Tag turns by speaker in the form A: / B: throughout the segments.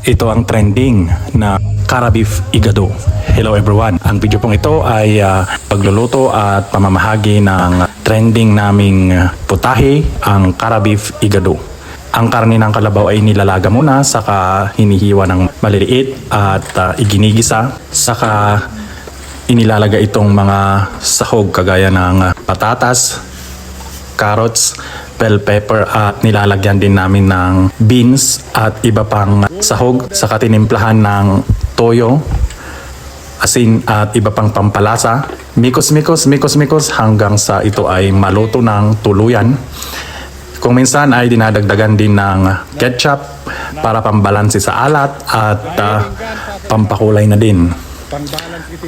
A: ito ang trending na Cara Beef Igado. Hello everyone. Ang video pong ito ay pagluluto at pamamahagi ng trending naming putahe, ang Cara Beef Igado. Ang karne ng kalabaw ay nilalaga muna, saka hinihiwa ng maliliit at iginigisa, saka inilalagay itong mga sahog kagaya ng patatas, carrots, bell pepper at nilalagyan din namin ng beans at iba pang sahog, saka tinimplahan ng toyo, asin at iba pang pampalasa. Mikos hanggang sa ito ay maluto ng tuluyan. Kung minsan ay dinadagdagan din ng ketchup para pambalansi sa alat at pampakulay na din.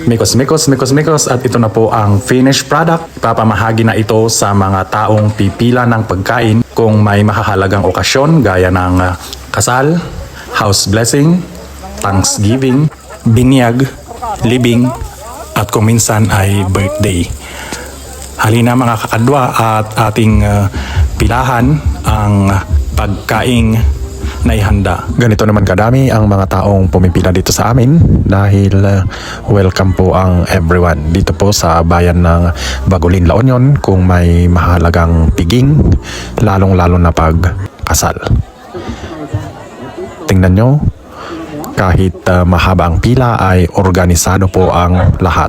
A: Mikos at ito na po ang finished product. Ipapamahagi na ito sa mga taong pipila ng pagkain kung may makahalagang okasyon gaya ng kasal, house blessing, Thanksgiving, binyag, libing at kung minsan ay birthday. Halina mga kakadwa at ating pilahan ang pagkaing naihanda. Ganito naman kadami ang mga taong pumipila dito sa amin dahil welcome po ang everyone dito po sa bayan ng Bagolin, La Union kung may mahalagang piging, lalong-lalo na pagkasal. Tingnan nyo, kahit mahaba ang pila ay organisado po ang lahat.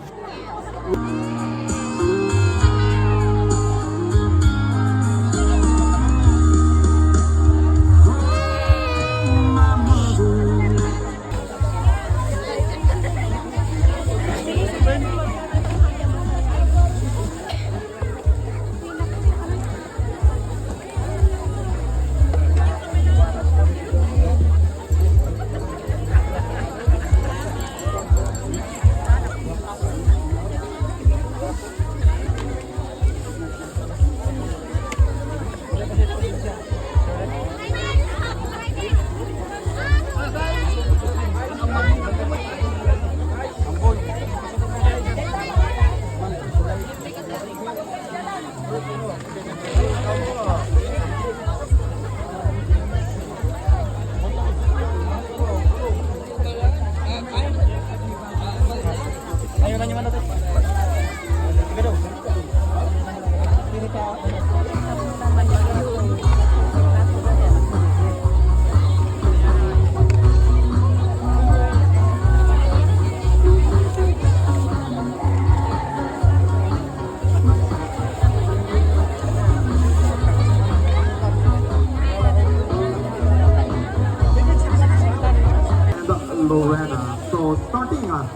B: Lorena. So starting up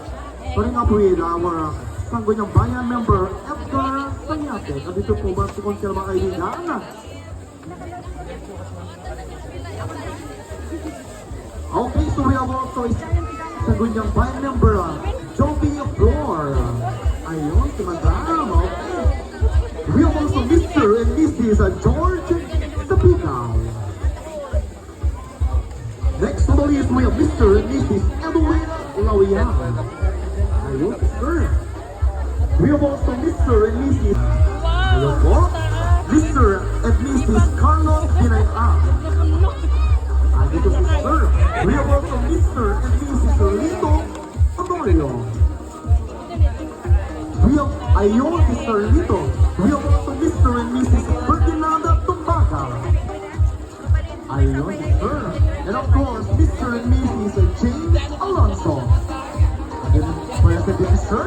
B: with our Sangguniang Bayan member Edgar Sanyate. Dito po ba si Konsel mga kaibigan? Okay, so we have also Sangguniang Bayan member Joby Flor. Ayun, si Madam. Okay. We have also Mr. and Mrs. George Tapinaw. Next to the list, we have Mr. and Mrs. Edwin Lawian. Ayun, sir. We have also Mr. and Mrs. Ayun po. Mr. and Mrs. Carlos Pinay-A. Dito si sir. We have also Mr. and Mrs. Lito Honorio. We have Ayun, Mr. Lito. We have also Mr. and Mrs. Ferdinanda Tumbaga. Ayun, sir. And of course, Mr. and Mrs. James Alonso. Present, sir.